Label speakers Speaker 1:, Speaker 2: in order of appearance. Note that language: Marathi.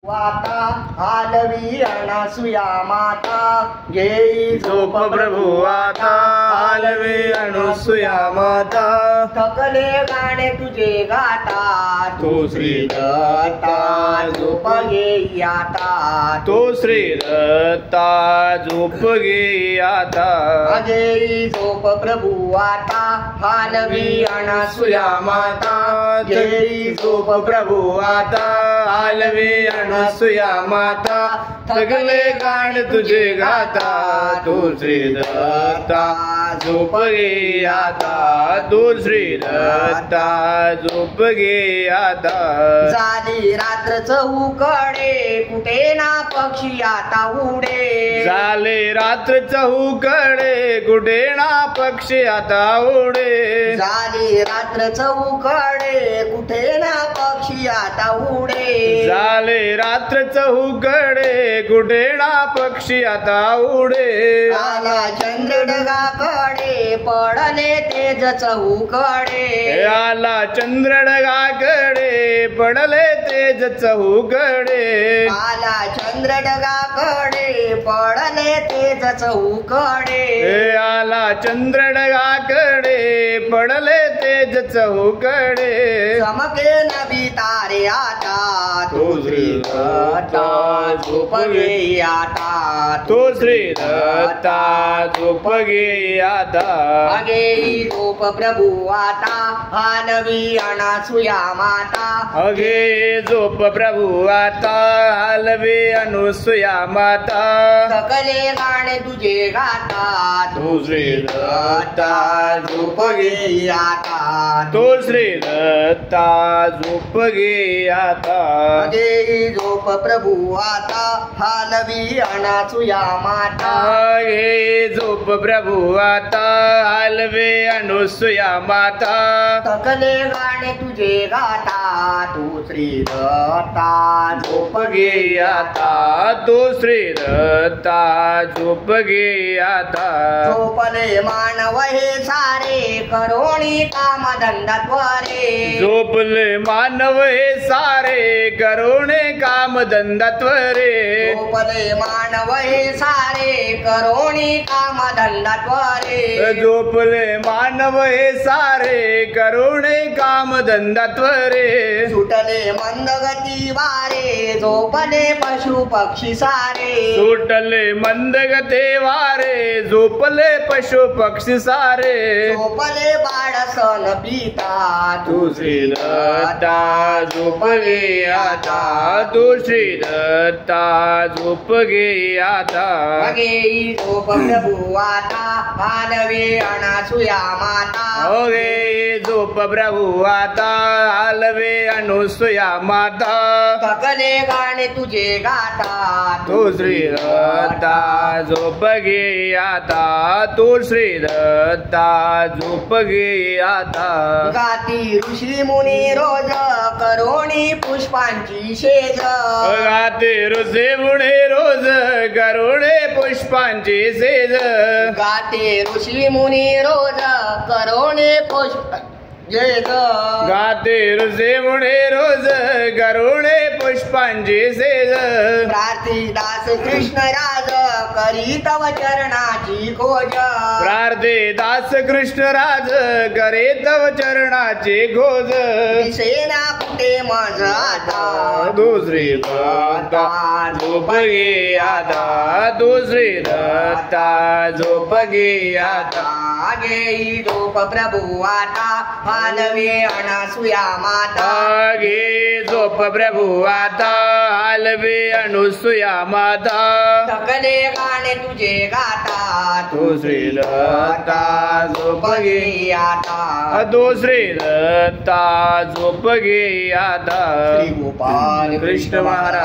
Speaker 1: वाता आलवी अनसुया माता घेई
Speaker 2: झोप प्रभु आता आलवी अनसुया माता
Speaker 1: थकले गाणे तुझे गाता
Speaker 2: तो श्री दत्ता
Speaker 1: झोप घेई आता
Speaker 2: तो श्री दत्ता झोप घे आता
Speaker 1: घेई झोप प्रभु आता आलवी अनसुया माता
Speaker 2: घेई झोप प्रभु आता आलवी अनसुया माता थकले गाण तुझे गाता तो श्री दत्ता झोप घे आता तो श्री दत्ता झोप घे आता
Speaker 1: झाली रात्र चहूकडे कुठे ना पक्षी आता उडे
Speaker 2: झाले रात्र चहूकडे कुठे ना पक्षी आता उडे
Speaker 1: झाली रात्र चहूकडे कुठे ना पक्षी आता उडे
Speaker 2: झाले रात्र चहूकडे कुठे ना पक्षी आता उडे
Speaker 1: आला चंद्र ढगाकडे पडले तेज चहूकडे
Speaker 2: आला चंद्र ढगाकडे पडले तेज चहूकडे
Speaker 1: आला चंद्र ढगाकडे पडले तेज चहूकडे
Speaker 2: आला चंद्र ढगाकडे पडले तेज चहूकडे
Speaker 1: चमके नभी तारे आता
Speaker 2: तो श्री दत्ता
Speaker 1: झोप घे आता
Speaker 2: तो श्री दत्ता झोप घे आता
Speaker 1: अगे झोप प्रभु आता आलवी अनसुया माता
Speaker 2: अगे झोप प्रभु आता आलवी अनसुया माता
Speaker 1: थकले गाणे तुझे गाता
Speaker 2: तो श्री दत्ता
Speaker 1: झोप घे आता
Speaker 2: तो श्री दत्ता झोप घे आता
Speaker 1: अगे झोप प्रभु आता आलवी अनसुया माता
Speaker 2: अगे झोप प्रभु आता आलवी अनसुया माता
Speaker 1: थकले गाणे तुझे गाता तू श्री दत्ता झोप
Speaker 2: घे आता तो श्री दत्ता झोप घे आता
Speaker 1: झोपले मानव हे सारे करोणी काम धंदा त्वरे
Speaker 2: झोपले मानव हे सारे करोणे काम धंदा त्वरे
Speaker 1: झोपले मानव हे सारे करोणी काम धंदा त्वरे
Speaker 2: झोपले मानव हे सारे करोणे काम धंदा त्वरे
Speaker 1: सुटले मंदगती वारे झोपले पशु पक्षी सारे
Speaker 2: सुटले मंदगते वारे झोपले पशु पक्षी सारे
Speaker 1: झोपले बाळसन पिता
Speaker 2: तू श्री दत्ता झोप घे आता तू श्री दत्ता झोप घे आता
Speaker 1: अगे झोप प्रभु आता आलवे अनसुया माता
Speaker 2: अगे झोप प्रभु आता आलवे अनसुया माता
Speaker 1: थकले गाणे तुझे गाता
Speaker 2: तू श्री दत्ता झोप घे आता तू श्री दत्ता झोप घे आता
Speaker 1: गाती ऋषी मुनी रोज करोणी पुष्पांची शेज
Speaker 2: गाते ऋषी मुनी रोज करोणे पुष्पांची सेज
Speaker 1: गाते ऋषी मुनी रोज करोणे पुष्प शेज
Speaker 2: गाते ऋषी मुनी रोज करोणे पुष्पांची सेज
Speaker 1: प्रार्थी दास कृष्ण राज करी तव चरणाची खोज
Speaker 2: प्रार्थे दास कृष्ण राज करे तव चरणाचे घोज
Speaker 1: दिसेना कुठे मज आता
Speaker 2: दुसरी दत्ता झोप घे आता दुसरी दत्ता झोप घे आता
Speaker 1: घेई झोप प्रभु आता आलवे अनसुया माता
Speaker 2: घे झोप प्रभु आता आलवे अनसुया माता
Speaker 1: थकले गाणे तुझे गाता
Speaker 2: तू श्री दत्ता झोप घे
Speaker 1: आता
Speaker 2: दुसरी दत्ता झोप घे आता
Speaker 1: श्री गोपाल
Speaker 2: कृष्ण महाराज.